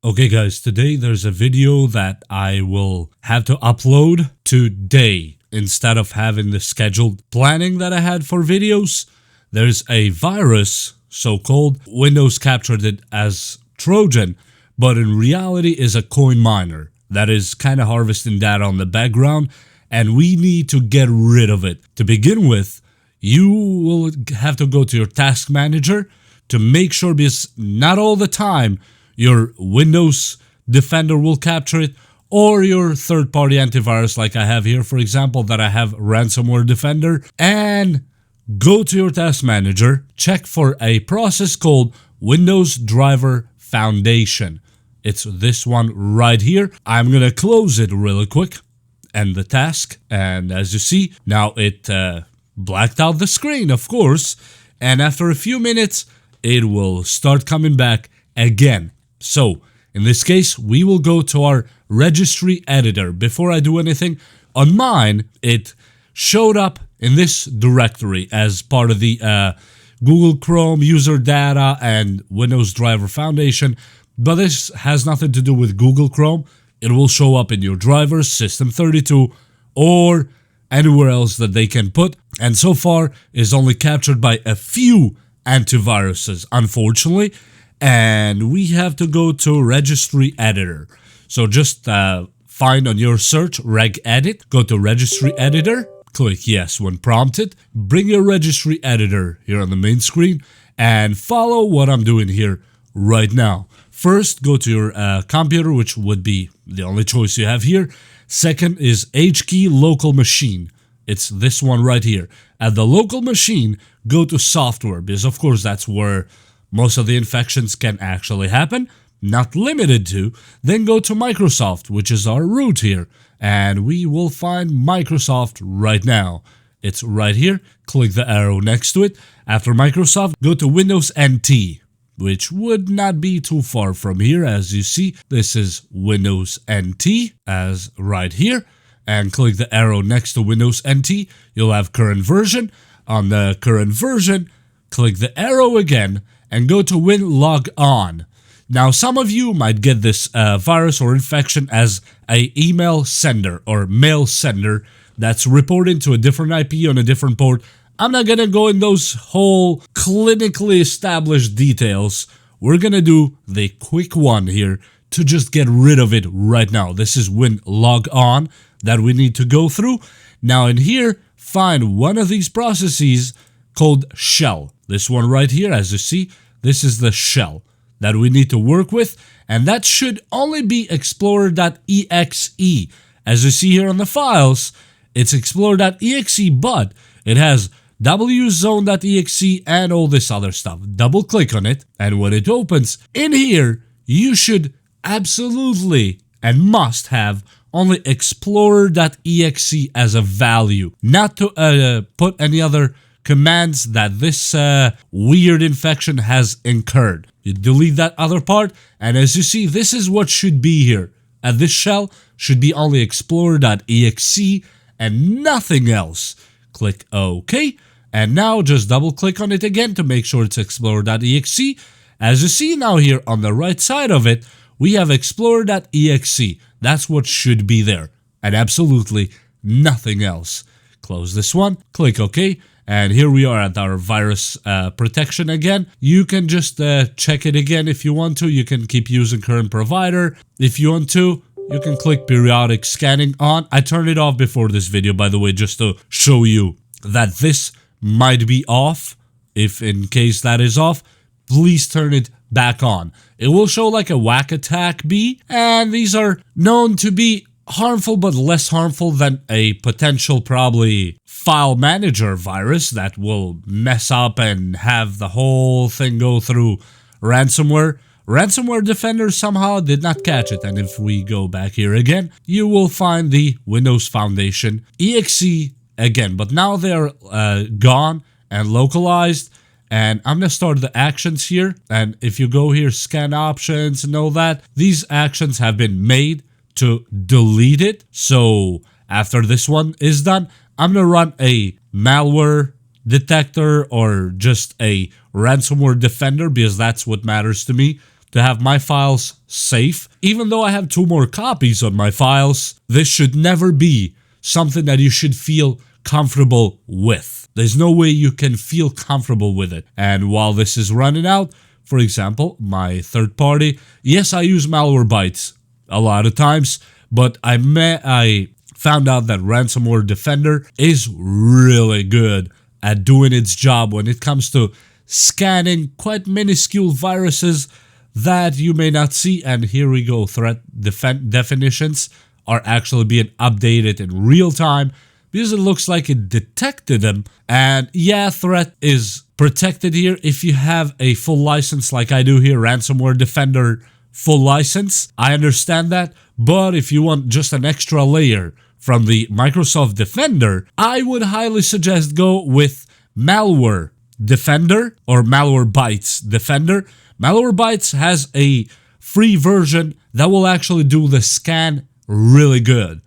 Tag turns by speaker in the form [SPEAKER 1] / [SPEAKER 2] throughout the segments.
[SPEAKER 1] Okay guys, today there's a video that I will have to upload today. Instead of having the scheduled planning that I had for videos, there's a virus, so-called. Windows captured it as Trojan, but in reality is a coin miner that is kind of harvesting data on the background, and we need to get rid of it. To begin with, you will have to go to your task manager to make sure, because not all the time your Windows Defender will capture it, or your third-party antivirus like I have here, for example, that I have Ransomware Defender. And go to your task manager, check for a process called Windows Driver Foundation. It's this one right here. I'm gonna close it really quick, end the task, and as you see, now it blacked out the screen, of course, and after a few minutes, it will start coming back again. So, in this case, we will go to our registry editor. Before I do anything, on mine, it showed up in this directory as part of the Google Chrome user data and Windows Driver Foundation, but this has nothing to do with Google Chrome. It will show up in your drivers, System32, or anywhere else that they can put, and so far is only captured by a few antiviruses, unfortunately, and we have to go to registry editor. So just find on your search regedit, go to registry editor, click yes when prompted, bring your registry editor here on the main screen, and follow what I'm doing here right now. First, go to your computer, which would be the only choice you have here. Second is HKey local machine. It's this one right here. At the local machine, go to software, because of course that's where most of the infections can actually happen, not limited to. Then go to Microsoft, which is our root here, and we will find Microsoft right now. It's right here. Click the arrow next to it. After Microsoft, go to Windows NT, which would not be too far from here. As you see, this is Windows NT, as right here, and click the arrow next to Windows NT. You'll have current version. On the current version, click the arrow again and go to Win Log On. Now, some of you might get this virus or infection as a email sender or mail sender that's reporting to a different IP on a different port. I'm not gonna go in those whole clinically established details. We're gonna do the quick one here to just get rid of it right now. This is Win Log On that we need to go through. Now in here, find one of these processes called shell. This one right here, as you see, this is the shell that we need to work with, and that should only be explorer.exe. As you see here on the files, it's explorer.exe, but it has wzone.exe and all this other stuff. Double click on it, and when it opens, in here, you should absolutely and must have only explorer.exe as a value, not to put any other commands that this weird infection has incurred. You delete that other part, and as you see, this is what should be here. And this shell should be only explorer.exe and nothing else. Click OK, and now just double click on it again to make sure it's explorer.exe. As you see now here on the right side of it, we have explorer.exe. That's what should be there, and absolutely nothing else. Close this one, click OK, and here we are at our virus protection again. You can just check it again if you want to. You can keep using current provider. If you want to, you can click periodic scanning on. I turned it off before this video, by the way, just to show you that this might be off. If in case that is off, please turn it back on. It will show like a whack attack B, and these are known to be harmful but less harmful than a potential probably file manager virus that will mess up and have the whole thing go through ransomware. Ransomware Defender somehow did not catch it, and if we go back here again, you will find the Windows Foundation exe again, but now they're gone and localized. And I'm gonna start the actions here, and if you go here, scan options and all that, these actions have been made to delete it. So after this one is done, I'm gonna run a malware detector or just a ransomware defender, because that's what matters to me, to have my files safe. Even though I have 2 more copies on my files, this should never be something that you should feel comfortable with. There's no way you can feel comfortable with it. And while this is running out, for example, my third party, yes, I use Malwarebytes a lot of times, but I found out that Ransomware Defender is really good at doing its job when it comes to scanning quite minuscule viruses that you may not see. And here we go, threat definitions are actually being updated in real time because it looks like it detected them. And yeah, threat is protected here if you have a full license like I do here, Ransomware Defender full license. I understand that, but if you want just an extra layer from the Microsoft Defender, I would highly suggest go with Malware Defender or Malwarebytes Defender. Malwarebytes has a free version that will actually do the scan really good.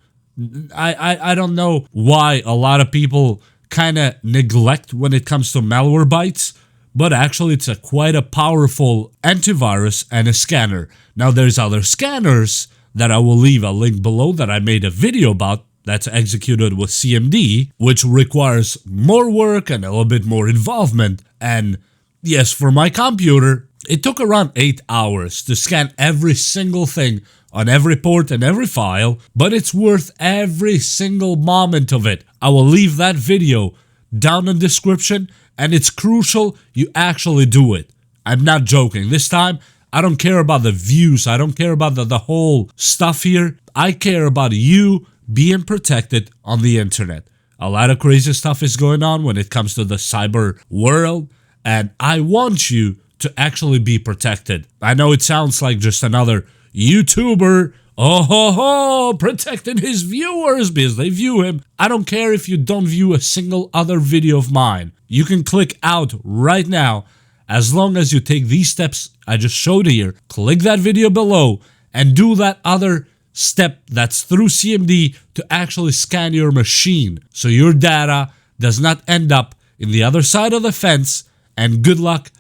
[SPEAKER 1] I don't know why a lot of people kind of neglect when it comes to Malwarebytes, but actually it's quite a powerful antivirus and a scanner. Now there's other scanners that I will leave a link below that I made a video about that's executed with CMD, which requires more work and a little bit more involvement. And yes, for my computer, it took around 8 hours to scan every single thing on every port and every file, but it's worth every single moment of it. I will leave that video down in the description, and it's crucial you actually do it. I'm not joking. This time, I don't care about the views. I don't care about the whole stuff here. I care about you being protected on the internet. A lot of crazy stuff is going on when it comes to the cyber world, and I want you to actually be protected. I know it sounds like just another YouTuber, oh ho ho, protecting his viewers because they view him. I don't care if you don't view a single other video of mine. You can click out right now as long as you take these steps I just showed here. Click that video below and do that other step that's through CMD to actually scan your machine so your data does not end up in the other side of the fence, and good luck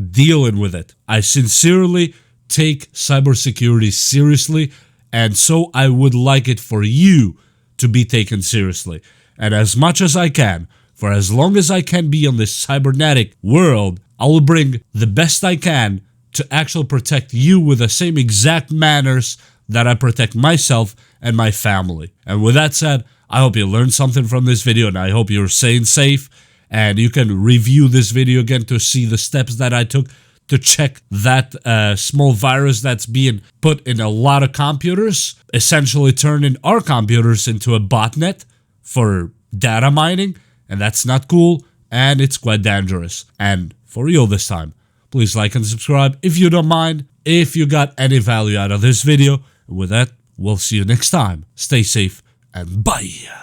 [SPEAKER 1] dealing with it. I sincerely take cybersecurity seriously, and so I would like it for you to be taken seriously. And as much as I can, for as long as I can be on this cybernetic world, I will bring the best I can to actually protect you with the same exact manners that I protect myself and my family. And with that said, I hope you learned something from this video, and I hope you're staying safe. And you can review this video again to see the steps that I took to check that small virus that's being put in a lot of computers, essentially turning our computers into a botnet for data mining, and that's not cool, and it's quite dangerous. And for real this time, please like and subscribe if you don't mind, if you got any value out of this video. With that, we'll see you next time. Stay safe, and bye!